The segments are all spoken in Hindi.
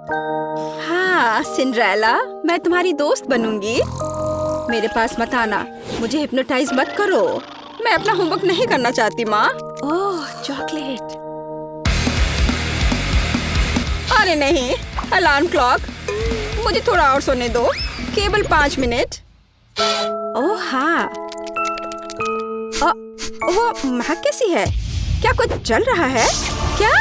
हाँ सिंड्रेला, मैं तुम्हारी दोस्त बनूंगी। मेरे पास मत आना, मुझे हिप्नोटाइज मत करो। मैं अपना होमवर्क नहीं करना चाहती माँ। ओह चॉकलेट। अरे नहीं, अलार्म क्लॉक, मुझे थोड़ा और सोने दो, केवल 5 मिनट। ओह हाँ, वो महक कैसी है? क्या कुछ जल रहा है क्या?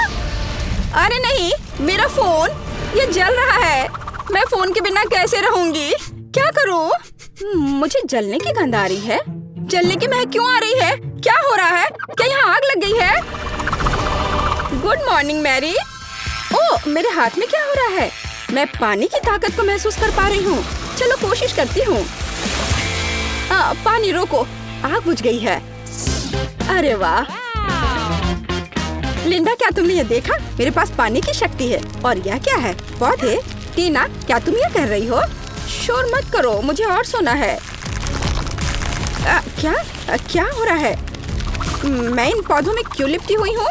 अरे नहीं, मेरा फोन, ये जल रहा है। मैं फोन के बिना कैसे रहूंगी? क्या करूं? मुझे जलने की गंध आ रही है। जलने की महक क्यों आ रही है? क्या हो रहा है? क्या यहाँ आग लग गई है? Good morning Mary. ओह, मेरे हाथ में क्या हो रहा है? मैं पानी की ताकत को महसूस कर पा रही हूँ। चलो कोशिश करती हूँ। पानी रोको, आग बुझ गई है। अरे वाह लिंडा, क्या तुमने ये देखा? मेरे पास पानी की शक्ति है। और यह क्या है? पौधे? टीना, क्या तुम ये कह रही हो? शोर मत करो, मुझे और सोना है। क्या हो रहा है? मैं इन पौधों में क्यों लिपटी हुई हूँ?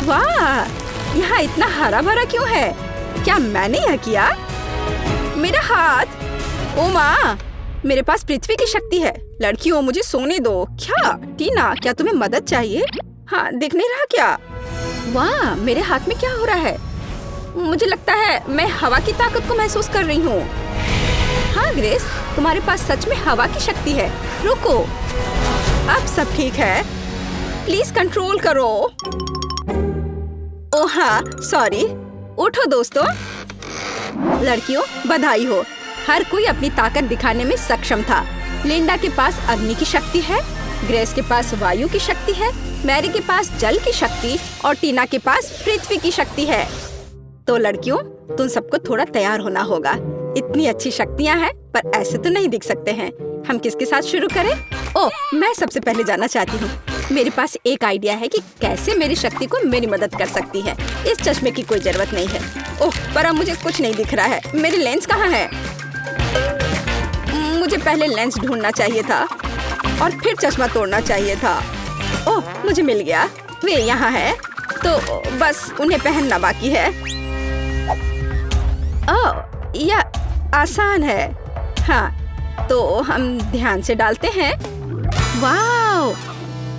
वाह, यहाँ इतना हरा भरा क्यों है? क्या मैंने यह किया? मेरा हाथ! ओ माँ, मेरे पास पृथ्वी की शक्ति है। लड़कियों, मुझे सोने दो। क्या टीना, क्या तुम्हें मदद चाहिए? हाँ, दिख नहीं रहा क्या? वाह, मेरे हाथ में क्या हो रहा है? मुझे लगता है मैं हवा की ताकत को महसूस कर रही हूँ। हाँ ग्रेस, तुम्हारे पास सच में हवा की शक्ति है। रुको, अब सब ठीक है। प्लीज कंट्रोल करो। ओह हाँ, सॉरी। उठो दोस्तों। लड़कियों, बधाई हो, हर कोई अपनी ताकत दिखाने में सक्षम था। लिंडा के पास अग्नि की शक्ति है, ग्रेस के पास वायु की शक्ति है, मैरी के पास जल की शक्ति और टीना के पास पृथ्वी की शक्ति है। तो लड़कियों, तुम सबको थोड़ा तैयार होना होगा। इतनी अच्छी शक्तियाँ हैं, पर ऐसे तो नहीं दिख सकते हैं। हम किसके साथ शुरू करें? ओह, मैं सबसे पहले जाना चाहती हूँ। मेरे पास एक आइडिया है कि कैसे मेरी शक्ति को मेरी मदद कर सकती है। इस चश्मे की कोई जरूरत नहीं है। ओह, पर अब मुझे कुछ नहीं दिख रहा है। मेरी लेंस कहाँ है? मुझे पहले लेंस ढूंढना चाहिए था और फिर चश्मा तोड़ना चाहिए था। ओह, मुझे मिल गया। वे यहाँ है, तो बस उन्हें पहनना बाकी है। ओह, यह आसान है। हाँ, तो हम ध्यान से डालते हैं। वाह,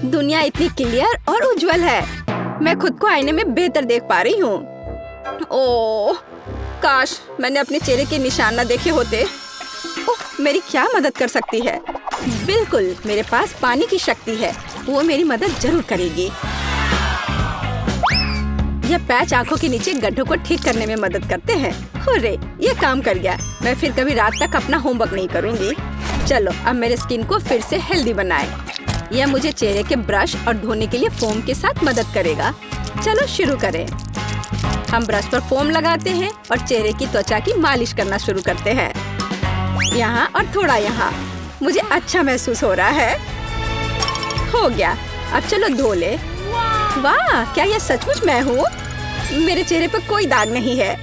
दुनिया इतनी क्लियर और उज्जवल है। मैं खुद को आईने में बेहतर देख पा रही हूँ। ओह, काश मैंने अपने चेहरे के निशान न देखे होते। ओह, मेरी क्या मदद कर सकती है? बिल्कुल, मेरे पास पानी की शक्ति है, वो मेरी मदद जरूर करेगी। यह पैच आंखों के नीचे गड्ढों को ठीक करने में मदद करते हैं। हुर्रे, ये काम कर गया। मैं फिर कभी रात तक अपना होमवर्क नहीं करूँगी। चलो, अब मेरे स्किन को फिर से हेल्दी बनाए। यह मुझे चेहरे के ब्रश और धोने के लिए फोम के साथ मदद करेगा। चलो शुरू करें। हम ब्रश पर फोम लगाते हैं और चेहरे की त्वचा की मालिश करना शुरू करते हैं। यहाँ और थोड़ा यहाँ। मुझे अच्छा महसूस हो रहा है। हो गया, अब चलो धो ले। वाह, क्या यह सचमुच मैं हूँ? मेरे चेहरे पर कोई दाग नहीं है।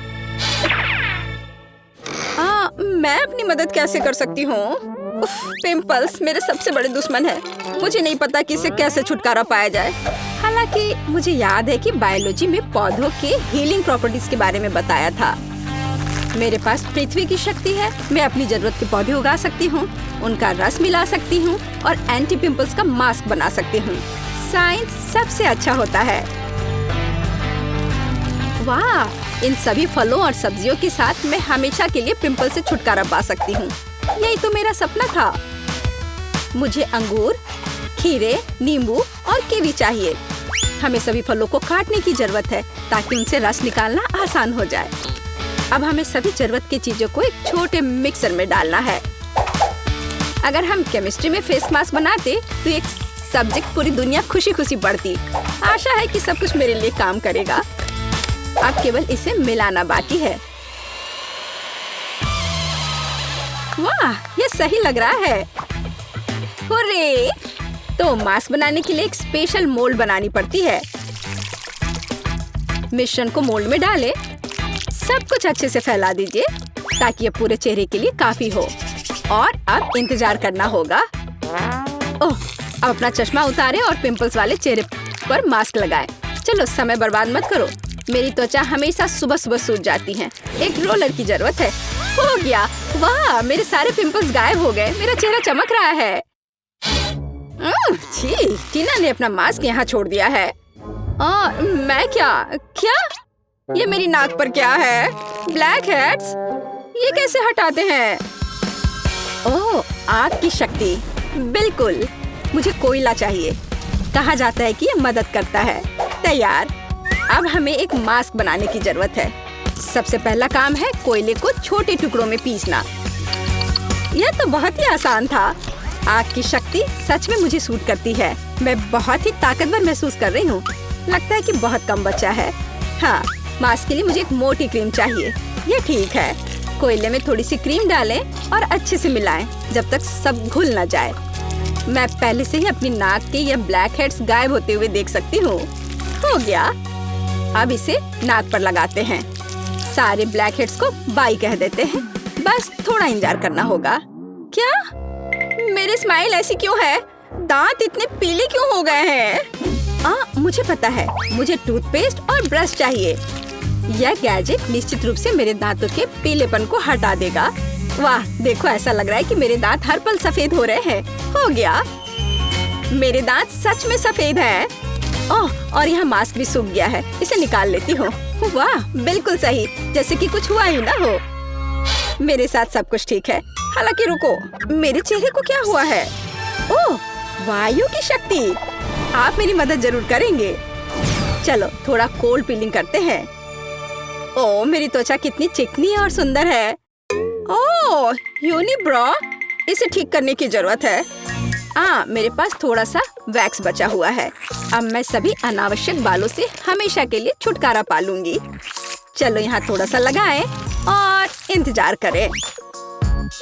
मैं अपनी मदद कैसे कर सकती हूँ? पिंपल्स मेरे सबसे बड़े दुश्मन है। मुझे नहीं पता कि इससे कैसे छुटकारा पाया जाए। हालांकि मुझे याद है कि बायोलॉजी में पौधों के हीलिंग प्रॉपर्टीज के बारे में बताया था। मेरे पास पृथ्वी की शक्ति है। मैं अपनी जरूरत के पौधे उगा सकती हूँ, उनका रस मिला सकती हूँ और एंटी पिंपल्स का मास्क बना सकती हूँ। साइंस सबसे अच्छा होता है। वाह, इन सभी फलों और सब्जियों के साथ मैं हमेशा के लिए पिंपल से छुटकारा पा सकती हूँ। यही तो मेरा सपना था। मुझे अंगूर, खीरे, नींबू और कीवी चाहिए। हमें सभी फलों को काटने की जरूरत है ताकि उनसे रस निकालना आसान हो जाए। अब हमें सभी जरूरत की चीजों को एक छोटे मिक्सर में डालना है। अगर हम केमिस्ट्री में फेस मास्क बनाते तो एक सब्जेक्ट पूरी दुनिया खुशी खुशी पढ़ती। आशा है कि सब कुछ मेरे लिए काम करेगा। अब केवल इसे मिलाना बाकी है। वाह, ये सही लग रहा है। हुर्रे! तो मास्क बनाने के लिए एक स्पेशल मोल्ड बनानी पड़ती है। मिश्रण को मोल्ड में डालें। सब कुछ अच्छे से फैला दीजिए ताकि ये पूरे चेहरे के लिए काफी हो। और अब इंतजार करना होगा। ओह, अब अपना चश्मा उतारें और पिंपल्स वाले चेहरे पर मास्क लगाएं। चलो, समय बर्बाद मत करो। मेरी त्वचा हमेशा सुबह सुबह सूज जाती है। एक रोलर की जरूरत है। हो गया। वाह, मेरे सारे पिंपल्स गायब हो गए। मेरा चेहरा चमक रहा है। छी, टीना ने अपना मास्क यहाँ छोड़ दिया है। मैं क्या? ये मेरी नाक पर क्या है? Black heads? ये कैसे हटाते हैं? ओह, आग की शक्ति। बिल्कुल, मुझे कोयला चाहिए। कहा जाता है कि ये मदद करता है। तैयार। अब हमें एक मास्क बनाने की जरूरत है। सबसे पहला काम है कोयले को छोटे टुकड़ों में पीसना। यह तो बहुत ही आसान था। आग की शक्ति सच में मुझे सूट करती है। मैं बहुत ही ताकतवर महसूस कर रही हूँ। लगता है कि बहुत कम बचा है। हाँ, मास्क के लिए मुझे एक मोटी क्रीम चाहिए। ये ठीक है। कोयले में थोड़ी सी क्रीम डालें और अच्छे से मिलाएं जब तक सब घुल न जाए। मैं पहले से ही अपनी नाक के ये ब्लैक हेड्स गायब होते हुए देख सकती हूँ। हो गया। अब इसे नाक पर लगाते हैं। सारे ब्लैक हेड्स को बाय कह देते हैं। बस थोड़ा इंतजार करना होगा। क्या? मेरी स्माइल ऐसी क्यों है? दांत इतने पीले क्यों हो गए हैं? मुझे पता है। मुझे टूथपेस्ट और ब्रश चाहिए। यह गैजेट निश्चित रूप से मेरे दांतों के पीलेपन को हटा देगा। वाह, देखो, ऐसा लग रहा है कि मेरे दांत हर पल सफेद हो रहे हैं। हो गया। मेरे दांत सच में सफेद हैं। ओह, और यहाँ मास्क भी सूख गया है। इसे निकाल लेती हूँ। वाह, बिल्कुल सही, जैसे कि कुछ हुआ ही ना हो। मेरे साथ सब कुछ ठीक है। हालांकि रुको, मेरे चेहरे को क्या हुआ है? ओह, वायु की शक्ति। आप मेरी मदद जरूर करेंगे। चलो थोड़ा कोल्ड पीलिंग करते हैं। ओह, मेरी त्वचा कितनी चिकनी और सुंदर है। ओह, यूनिब्रो, इसे ठीक करने की जरूरत है। मेरे पास थोड़ा सा वैक्स बचा हुआ है। अब मैं सभी अनावश्यक बालों से हमेशा के लिए छुटकारा पा लूंगी। चलो यहाँ थोड़ा सा लगाएं और इंतजार करें।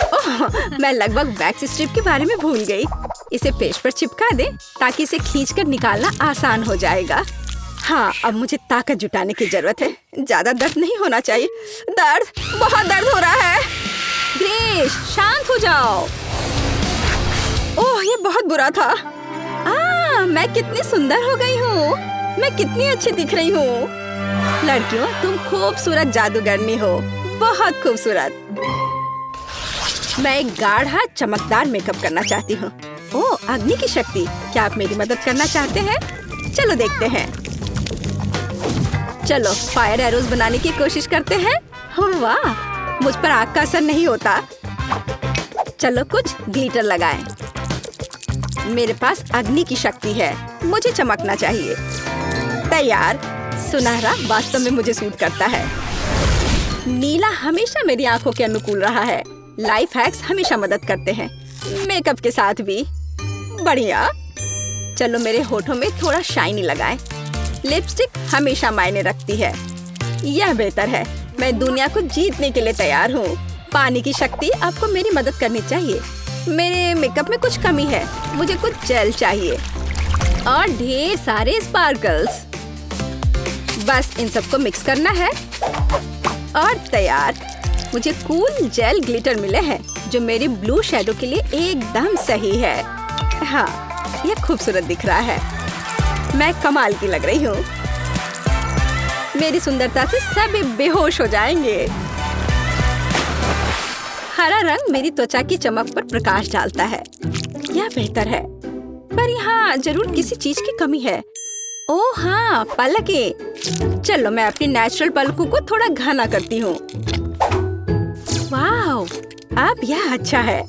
ओह, मैं लगभग वैक्स स्ट्रिप के बारे में भूल गई। इसे पेज पर चिपका दें ताकि इसे खींचकर निकालना आसान हो जाएगा। हाँ, अब मुझे ताकत जुटाने की जरूरत है। ज्यादा दर्द नहीं होना चाहिए। बहुत दर्द हो रहा है। ग्रेस, शांत हो जाओ। ओह, ये बहुत बुरा था। मैं कितनी सुंदर हो गई हूँ। मैं कितनी अच्छी दिख रही हूँ। लड़कियों, तुम खूबसूरत जादूगरनी हो। बहुत खूबसूरत। मैं एक गाढ़ा चमकदार मेकअप करना चाहती हूँ। ओह, अग्नि की शक्ति। क्या आप मेरी मदद करना चाहते हैं? चलो देखते हैं। चलो फायर एरोज बनाने की कोशिश करते हैं। वाह, मुझ पर आग का असर नहीं होता। चलो कुछ ग्लिटर लगाएं। मेरे पास अग्नि की शक्ति है। मुझे चमकना चाहिए। तैयार। सुनहरा वास्तव में मुझे सूट करता है। नीला हमेशा मेरी आंखों के अनुकूल रहा है। लाइफ हैक्स हमेशा मदद करते हैं, मेकअप के साथ भी। बढ़िया। चलो मेरे होठों में थोड़ा शाइनी लगाएं। लिपस्टिक हमेशा मायने रखती है। यह बेहतर है। मैं दुनिया को जीतने के लिए तैयार हूँ। पानी की शक्ति आपको मेरी मदद करनी चाहिए। मेरे मेकअप में कुछ कमी है। मुझे कुछ जेल चाहिए और ढेर सारे स्पार्कल्स। बस इन सबको मिक्स करना है और तैयार। मुझे कूल जेल ग्लिटर मिले हैं जो मेरी ब्लू शैडो के लिए एकदम सही है। हाँ, ये खूबसूरत दिख रहा है। मैं कमाल की लग रही हूँ। मेरी सुंदरता से सभी बेहोश हो जाएंगे। हरा रंग मेरी त्वचा की चमक पर प्रकाश डालता है। यह बेहतर है, पर यहाँ जरूर किसी चीज की कमी है। ओह हाँ, पलकें। चलो मैं अपनी नेचुरल पलकों को थोड़ा घना करती हूँ। वाह, अब यह अच्छा है।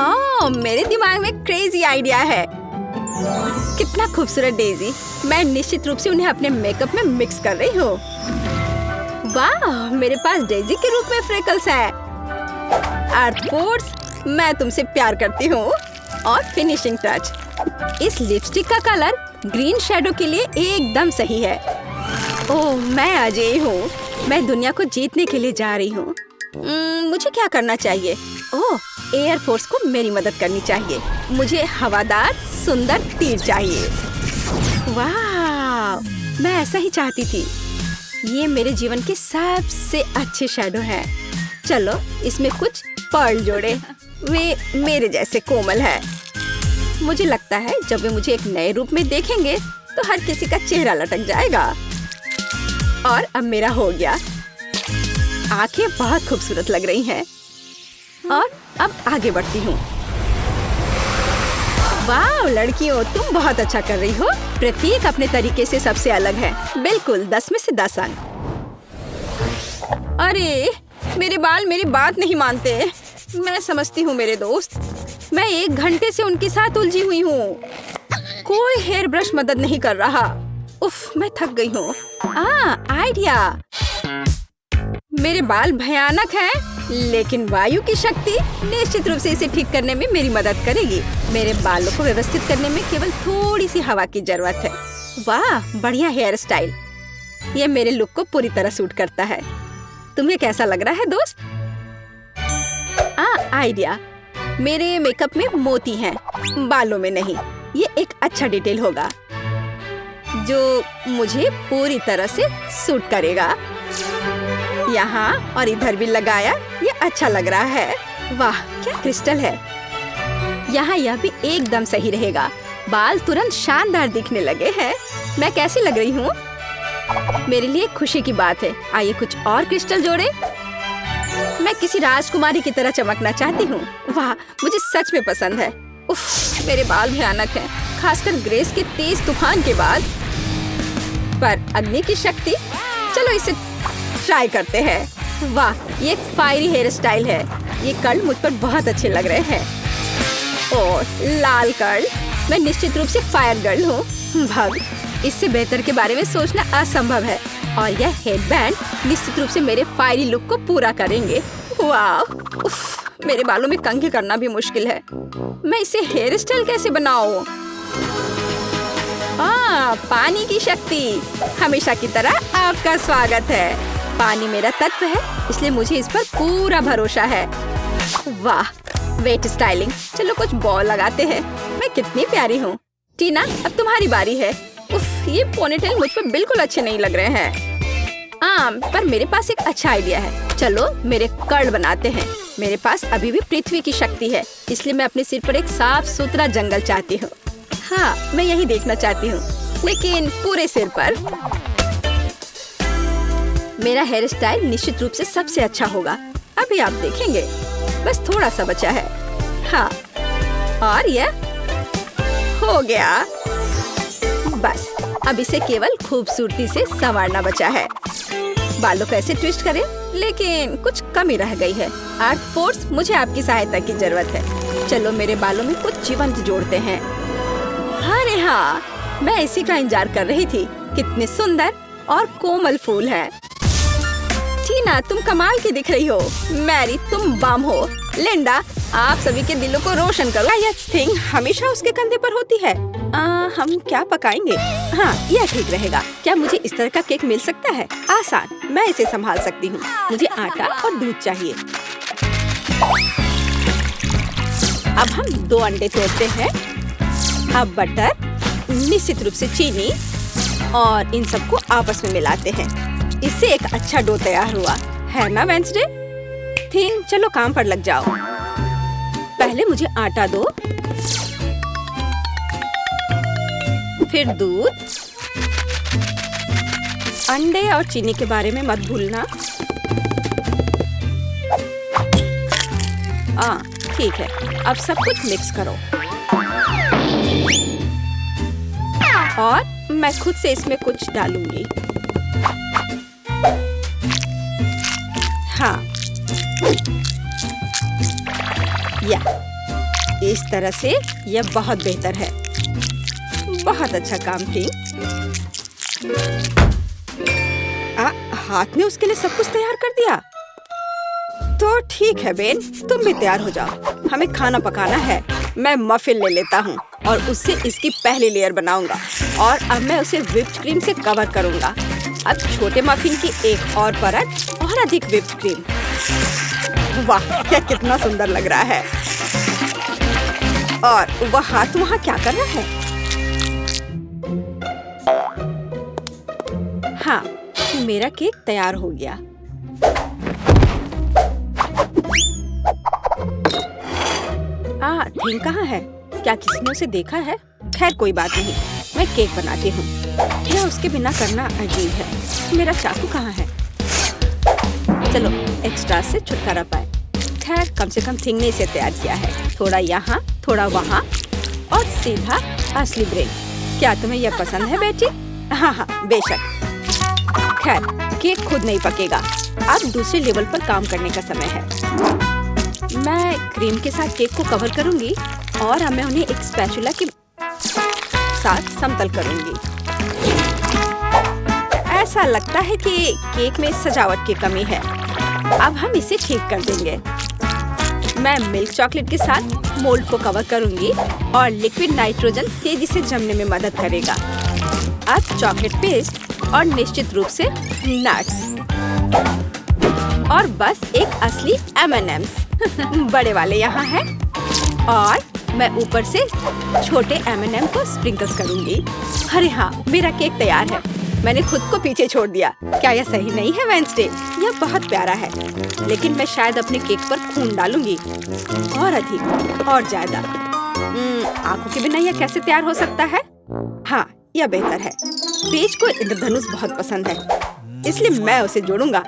ओह, मेरे दिमाग में क्रेजी आइडिया है। कितना खूबसूरत डेजी। मैं निश्चित रूप से उन्हें अपने मेकअप में मिक्स कर रही हूँ। वाह, मेरे पास डेजी के रूप में फ्रेकल्स हैं। आर्टफोर्स, मैं तुमसे प्यार करती हूँ। और फिनिशिंग टच। इस लिपस्टिक का कलर ग्रीन शैडो के लिए एकदम सही है। ओह, मैं अजय हूँ। मैं दुनिया को जीतने के लिए जा रही हूँ। मुझे क्या करना चाहिए? ओह, एयर फोर्स को मेरी मदद करनी चाहिए। मुझे हवादार सुंदर तीर चाहिए। वाह, मैं ऐसा ही चाहती थी। ये मेरे जीवन के सबसे अच्छे शैडो हैं। चलो इसमें कुछ पर्ल जोड़े। वे मेरे जैसे कोमल है। मुझे लगता है जब वे मुझे एक नए रूप में देखेंगे तो हर किसी का चेहरा लटक जाएगा। और अब मेरा हो गया। आंखें बहुत खूबसूरत लग रही हैं। और अब आगे बढ़ती हूँ। वाह लड़कियों, तुम बहुत अच्छा कर रही हो। प्रत्येक अपने तरीके से सबसे अलग है। बिल्कुल 10 में से 10 अंक। अरे मेरे बाल मेरी बात नहीं मानते। मैं समझती हूँ मेरे दोस्त, मैं 1 घंटे से उनके साथ उलझी हुई हूँ। कोई हेयर ब्रश मदद नहीं कर रहा। उफ, मैं थक गई हूँ। आइडिया। मेरे बाल भयानक हैं, लेकिन वायु की शक्ति निश्चित रूप से इसे ठीक करने में मेरी मदद करेगी। मेरे बालों को व्यवस्थित करने में केवल थोड़ी सी हवा की जरूरत है। वाह बढ़िया हेयर स्टाइल। ये मेरे लुक को पूरी तरह सूट करता है। तुम्हें कैसा लग रहा है दोस्त? आइडिया। मेरे मेकअप में मोती हैं, बालों में नहीं। ये एक अच्छा डिटेल होगा जो मुझे पूरी तरह से सूट करेगा। यहाँ और इधर भी लगाया, ये अच्छा लग रहा है। वाह क्या क्रिस्टल है। यहाँ यह भी एकदम सही रहेगा। बाल तुरंत शानदार दिखने लगे हैं। मैं कैसी लग रही हूँ? मेरे लिए खुशी की बात है। आइए कुछ और क्रिस्टल जोड़े। मैं किसी राजकुमारी की तरह चमकना चाहती हूँ। वाह मुझे सच में पसंद है। उफ, मेरे बाल भयानक हैं, खासकर ग्रेस के तेज तूफान के बाद। पर अग्नि की शक्ति, चलो इसे ट्राई करते हैं। वाह ये एक फायरी हेयर स्टाइल है। ये कर्ल मुझ पर बहुत अच्छे लग रहे हैं। और लाल कर्ल, मैं निश्चित रूप से फायर गर्ल हूँ। भग, इससे बेहतर के बारे में सोचना असंभव है। और यह हेडबैंड निश्चित रूप से मेरे फायरी लुक को पूरा करेंगे। वाह, मेरे बालों में कंघी करना भी मुश्किल है। मैं इसे हेयर स्टाइल कैसे बनाऊं? पानी की शक्ति, हमेशा की तरह आपका स्वागत है। पानी मेरा तत्व है, इसलिए मुझे इस पर पूरा भरोसा है। वाह वेट स्टाइलिंग। चलो कुछ बॉल लगाते हैं। मैं कितनी प्यारी हूँ। टीना अब तुम्हारी बारी है। उफ, ये पोनीटेल मुझ पर बिल्कुल अच्छे नहीं लग रहे हैं। पर मेरे पास एक अच्छा आइडिया है। चलो मेरे कर्ल बनाते हैं। मेरे पास अभी भी पृथ्वी की शक्ति है, इसलिए मैं अपने सिर पर एक साफ सुथरा जंगल चाहती हूँ। हाँ मैं यही देखना चाहती हूँ, लेकिन पूरे सिर पर। मेरा हेयर स्टाइल निश्चित रूप से सबसे अच्छा होगा। अभी आप देखेंगे। बस थोड़ा सा बचा है। हाँ और यह हो गया। बस अब इसे केवल खूबसूरती से संवारना बचा है। बालों को ऐसे ट्विस्ट करें, लेकिन कुछ कमी रह गई है। आर्ट फोर्स, मुझे आपकी सहायता की जरूरत है। चलो मेरे बालों में कुछ जीवंत जोड़ते हैं। अरे हाँ, मैं इसी का इंतजार कर रही थी। कितने सुंदर और कोमल फूल हैं। टीना तुम कमाल की दिख रही हो। मैरी तुम बम हो। लिंडा आप सभी के दिलों को रोशन करो। यह थिंग हमेशा उसके कंधे पर होती है। हम क्या पकाएंगे? हाँ यह ठीक रहेगा। क्या मुझे इस तरह का केक मिल सकता है? आसान, मैं इसे संभाल सकती हूँ। मुझे आटा और दूध चाहिए। अब हम 2 अंडे तोड़ते हैं। अब बटर, निश्चित रूप से चीनी और इन सबको आपस में मिलाते हैं। इससे एक अच्छा डो तैयार हुआ है ना वेंसडे? थिंग चलो काम पर लग जाओ। पहले मुझे आटा दो, फिर दूध, अंडे और चीनी के बारे में मत भूलना। ठीक है, अब सब कुछ मिक्स करो। और मैं खुद से इसमें कुछ डालूंगी। हाँ या इस तरह से यह बहुत बेहतर है। बहुत अच्छा काम थी। हाथ में उसके लिए सब कुछ तैयार कर दिया। तो ठीक है बेन, तुम भी तैयार हो जाओ। हमें खाना पकाना है। मैं मफिन ले लेता हूँ और उससे इसकी पहली लेयर बनाऊंगा। और अब मैं उसे व्हिप्ड क्रीम से कवर करूंगा। अब छोटे मफिन की एक और परत और अधिक व्हिप्ड क्रीम। वाह क्या कितना सुंदर लग रहा है। और वह हाथ वहाँ क्या कर रहा है? हाँ मेरा केक तैयार हो गया। थिंग कहाँ है? क्या किसी ने उसे देखा है? खैर कोई बात नहीं, मैं केक बनाती हूँ। यह उसके बिना करना अजीब है। मेरा चाकू कहाँ है? चलो एक्स्ट्रा से छुटकारा पाए। खैर कम से कम थिंग ने इसे तैयार किया है। थोड़ा यहाँ, थोड़ा वहाँ और सीधा असली ब्रेन। क्या तुम्हें यह पसंद है बेटी? हाँ हाँ बेशक। खैर केक खुद नहीं पकेगा। अब दूसरे लेवल पर काम करने का समय है। मैं क्रीम के साथ केक को कवर करूंगी और अब मैं उन्हें एक स्पैचुला के साथ समतल करूंगी। ऐसा लगता है कि केक में सजावट की कमी है। अब हम इसे ठीक कर देंगे। मैं मिल्क चॉकलेट के साथ मोल्ड को कवर करूंगी और लिक्विड नाइट्रोजन तेजी से जमने में मदद करेगा। अब चॉकलेट पेस्ट और निश्चित रूप से नट्स और बस एक असली M&Ms बड़े वाले यहाँ हैं और मैं ऊपर से छोटे M&M को स्प्रिंकल्स करूंगी। अरे हाँ मेरा केक तैयार है। मैंने खुद को पीछे छोड़ दिया। क्या यह सही नहीं है वेंसडे? यह बहुत प्यारा है लेकिन मैं शायद अपने केक पर खून डालूंगी और अधिक और ज्यादा। आंखों के बिना यह कैसे तैयार हो सकता है? हाँ यह बेहतर है। पेज को इंद्रधनुष बहुत पसंद है इसलिए मैं उसे जोड़ूंगा।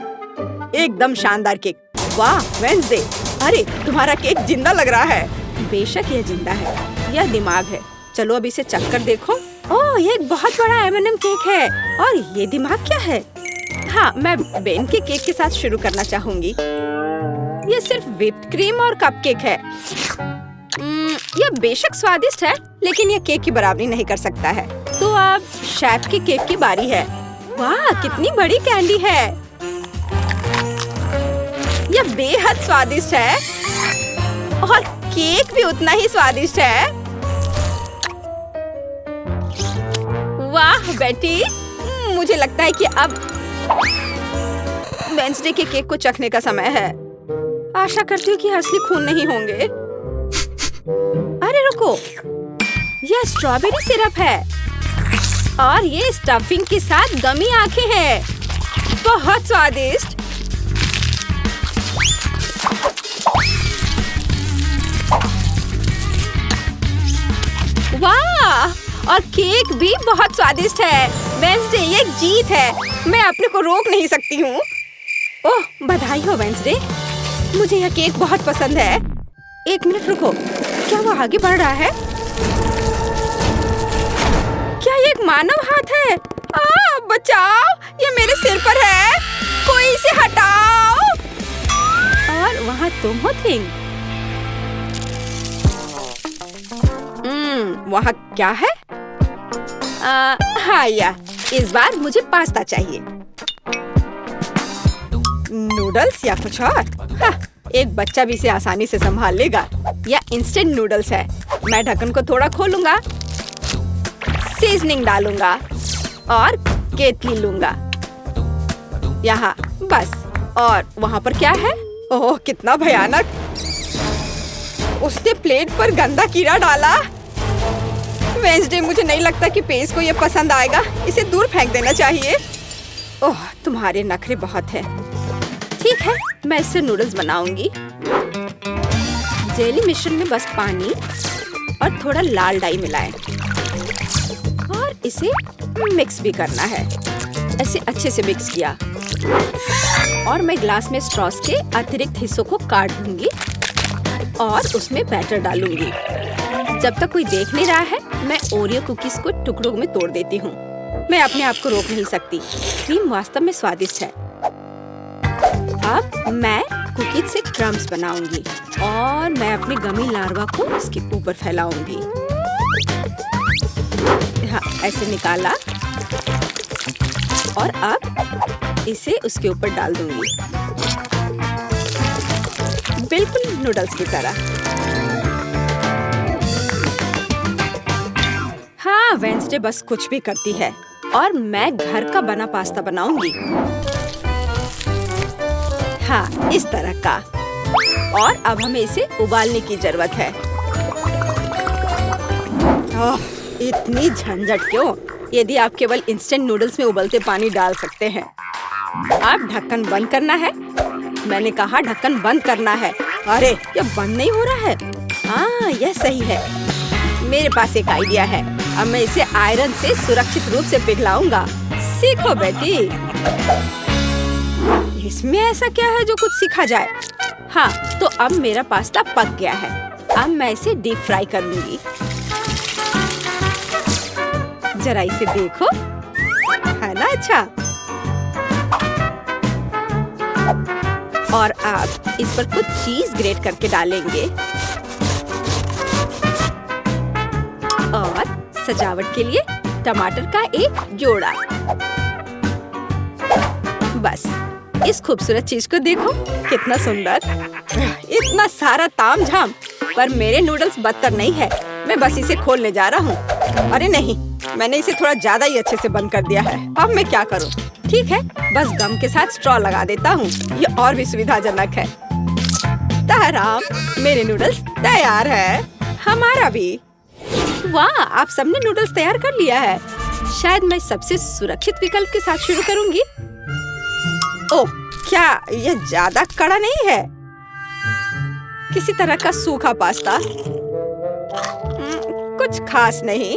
एकदम शानदार केक। वाह वेंसडे, अरे तुम्हारा केक जिंदा लग रहा है। बेशक यह जिंदा है, यह दिमाग है। चलो अब इसे चख कर देखो। ओह ये एक बहुत बड़ा M&M केक है और ये दिमाग क्या है? हाँ मैं बेन के केक के साथ शुरू करना चाहूंगी। यह सिर्फ व्हिप्ड क्रीम और कपकेक है। यह बेशक स्वादिष्ट है लेकिन यह केक की बराबरी नहीं कर सकता है। तो अब शेफ के केक की बारी है। वाह कितनी बड़ी कैंडी है। यह बेहद स्वादिष्ट है और केक भी उतना ही स्वादिष्ट है। वाह बेटी, मुझे लगता है कि अब वेंसडे के केक को चखने का समय है। आशा करती हूँ कि असली खून नहीं होंगे। अरे रुको, यह स्ट्रॉबेरी सिरप है और ये स्टफिंग के साथ गमी आंखें हैं। बहुत स्वादिष्ट। वाह, और केक भी बहुत स्वादिष्ट है। वेंसडे ये एक जीत है। मैं अपने को रोक नहीं सकती हूँ। ओह बधाई हो वेंसडे, मुझे यह केक बहुत पसंद है। एक मिनट रुको, क्या वो आगे बढ़ रहा है? क्या ये एक मानव हाथ है? बचाओ, ये मेरे सिर पर है। कोई इसे हटाओ। और वहाँ तुम हो थिंग। वहाँ क्या है? हाँ या इस बार मुझे पास्ता चाहिए। नूडल्स या कुछ और? हाँ, एक बच्चा भी इसे आसानी से संभाल लेगा। या इंस्टेंट नूडल्स है। मैं ढक्कन को थोड़ा खोलूंगा, सीजनिंग डालूंगा और केतली लूंगा। यहाँ बस। और वहाँ पर क्या है? ओह कितना भयानक। उसने प्लेट पर गंदा कीड़ा डाला। वेंसडे, मुझे नहीं लगता कि पेज को ये पसंद आएगा। इसे दूर फेंक देना चाहिए। ओह तुम्हारे नखरे बहुत हैं। ठीक है, मैं इससे नूडल्स बनाऊंगी। जेली मिश्रण में बस पानी और थोड़ा लाल डाई मिलाएं और इसे मिक्स भी करना है। ऐसे अच्छे से मिक्स किया और मैं ग्लास में स्ट्रॉस के अतिरिक्त हिस्सों को काट दूंगी और उसमें बैटर डालूंगी। जब तक कोई देख नहीं रहा है, मैं ओरियो कुकीज को टुकड़ों में तोड़ देती हूँ। मैं अपने आप को रोक नहीं सकती। क्रीम वास्तव में स्वादिष्ट है। अब मैं कुकीज से क्रम्स बनाऊंगी और मैं अपनी गमी लार्वा को इसके ऊपर फैलाऊंगी। हाँ, ऐसे निकाला और अब इसे उसके ऊपर डाल दूंगी, बिल्कुल नूडल्स की तरह। हाँ, वेंसडे बस कुछ भी करती है और मैं घर का बना पास्ता बनाऊंगी। हाँ, इस तरह का। और अब हमें इसे उबालने की जरूरत है। इतनी झंझट क्यों? यदि आप केवल इंस्टेंट नूडल्स में उबलते पानी डाल सकते हैं। अब ढक्कन बंद करना है। मैंने कहा ढक्कन बंद करना है। अरे यह बंद नहीं हो रहा है। हाँ, यह सही है। मेरे पास एक आइडिया है। अब मैं इसे आयरन से सुरक्षित रूप से पिघलाऊंगा। सीखो बेटी। इसमें ऐसा क्या है जो कुछ सीखा जाए? हाँ, तो अब मेरा पास्ता पक गया है। अब मैं इसे डीप फ्राई करूंगी। जरा इसे देखो, है ना अच्छा? और अब इस पर कुछ चीज ग्रेट करके डालेंगे और सजावट के लिए टमाटर का एक जोड़ा। बस इस खूबसूरत चीज को देखो, कितना सुंदर। इतना सारा तामझाम, पर मेरे नूडल्स बदतर नहीं है। मैं बस इसे खोलने जा रहा हूँ। अरे नहीं, मैंने इसे थोड़ा ज्यादा ही अच्छे से बंद कर दिया है। अब मैं क्या करूँ? ठीक है, बस गम के साथ स्ट्रॉ लगा देता हूँ। ये और भी सुविधाजनक है। ताराम, मेरे नूडल्स तैयार है। हमारा भी। वाह, आप सबने नूडल्स तैयार कर लिया है। शायद मैं सबसे सुरक्षित विकल्प के साथ शुरू करूंगी। ओह, क्या यह ज्यादा कड़ा नहीं है? किसी तरह का सूखा पास्ता। कुछ खास नहीं।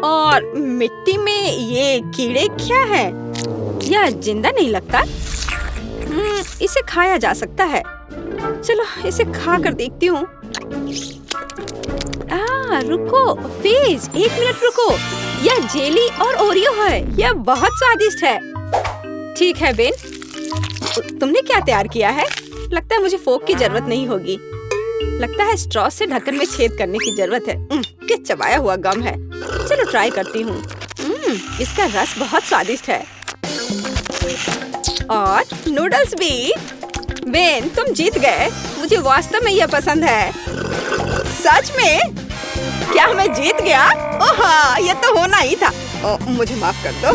और मिट्टी में ये कीड़े क्या है? यह जिंदा नहीं लगता। इसे खाया जा सकता है। चलो इसे खा कर देखती हूँ। रुको प्लीज, 1 मिनट रुको। यह जेली और ओरियो है। यह बहुत स्वादिष्ट है। ठीक है बेन, तुमने क्या तैयार किया है? लगता है मुझे फोक की जरूरत नहीं होगी। लगता है स्ट्रॉ से ढक्कन में छेद करने की जरूरत है। क्या चबाया हुआ गम है। चलो ट्राई करती हूँ। इसका रस बहुत स्वादिष्ट है। और नूडल्स भी। बेन, तुम जीत गए। मुझे वास्तव में यह पसंद है। सच में? क्या मैं जीत गया? ओह हाँ, यह तो होना ही था। मुझे माफ कर दो।